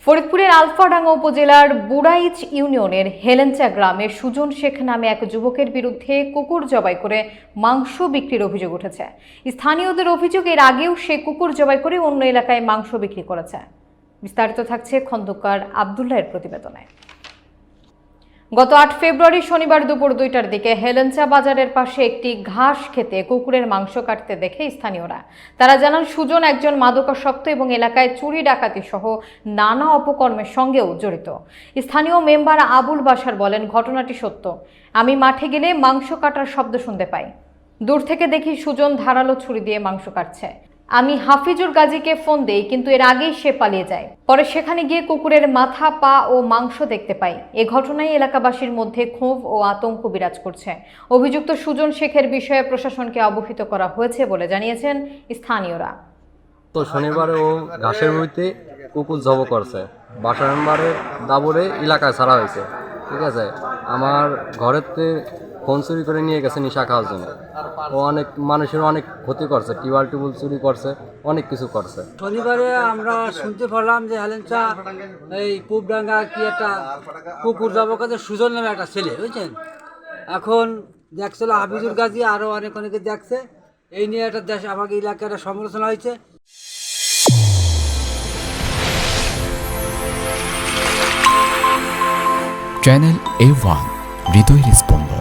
ফরিদপুরের আলফাডাঙ্গা উপজেলার বুড়াইচ ইউনিয়নের হেলেঞ্চা গ্রামে সুজন শেখ নামে এক যুবকের বিরুদ্ধে কুকুর জবাই করে মাংস বিক্রির অভিযোগ উঠেছে। স্থানীয়দের অভিযোগ, এর আগেও সে কুকুর জবাই করে অন্য এলাকায় মাংস বিক্রি করেছে। বিস্তারিত থাকছে খন্দকার আব্দুল্লাহের প্রতিবেদনে। গত ৮ ফেব্রুয়ারি শনিবার দুপুর ২টার দিকে হেলেঞ্চা বাজারের পাশে একটি ঘাস খেতে কুকুরের মাংস কাটতে দেখে স্থানীয়রা। তারা জানান সুজন একজন মাদকাসক্ত এবং এলাকায় চুরি ডাকাতি সহ নানা অপকর্মের সঙ্গেও জড়িত। স্থানীয় মেম্বার আবুল বাশার বলেন, ঘটনাটি সত্য। আমি মাঠে গেলে মাংস কাটার শব্দ শুনতে পাই। দূর থেকে দেখি সুজন ধারালো ছুরি দিয়ে মাংস কাটছে। আমি হাফিজুর গাজীকে ফোন দেই, কিন্তু এর আগেই সে পালিয়ে যায়। পরে সেখানে গিয়ে কুকুরের মাথা, পা ও মাংস দেখতে পাই। এ ঘটনায় এলাকাবাসীর মধ্যে ক্ষোভ ও আতঙ্ক বিরাজ করছে। অভিযুক্ত সুজন শেখের বিষয়ে প্রশাসনকে অবহিত করা হয়েছে বলে জানিয়েছেন স্থানীয়রা। তো শনিবারে ও ঘাসের বইতে কুকুর জব করছে, বাসা মেম্বারের দাবরে এলাকায় ছাড়া হয়েছে। ঠিক আছে, আমার ঘরেতে ফোন চুরি করে নিয়ে গেছে নেশা খাওয়ার জন্য। ও অনেক মানুষের অনেক ক্ষতি করছে, টিউবওয়েল চুরি করছে, অনেক কিছু করছে। শনিবারে আমরা শুনতে পারলাম যে হেলেঞ্চা এই পুবডাঙ্গা কি একটা কুকুর জব করছে সুজন নামে একটা ছেলে, বুঝছেন। এখন দেখছিল হাফিজুর গাজী, আরও অনেকে দেখছে। এই নিয়ে একটা দেশ আমাকে এলাকায় একটা সমালোচনা হয়েছে। চ্যানেল A1 হৃদয়ের স্পন্দন।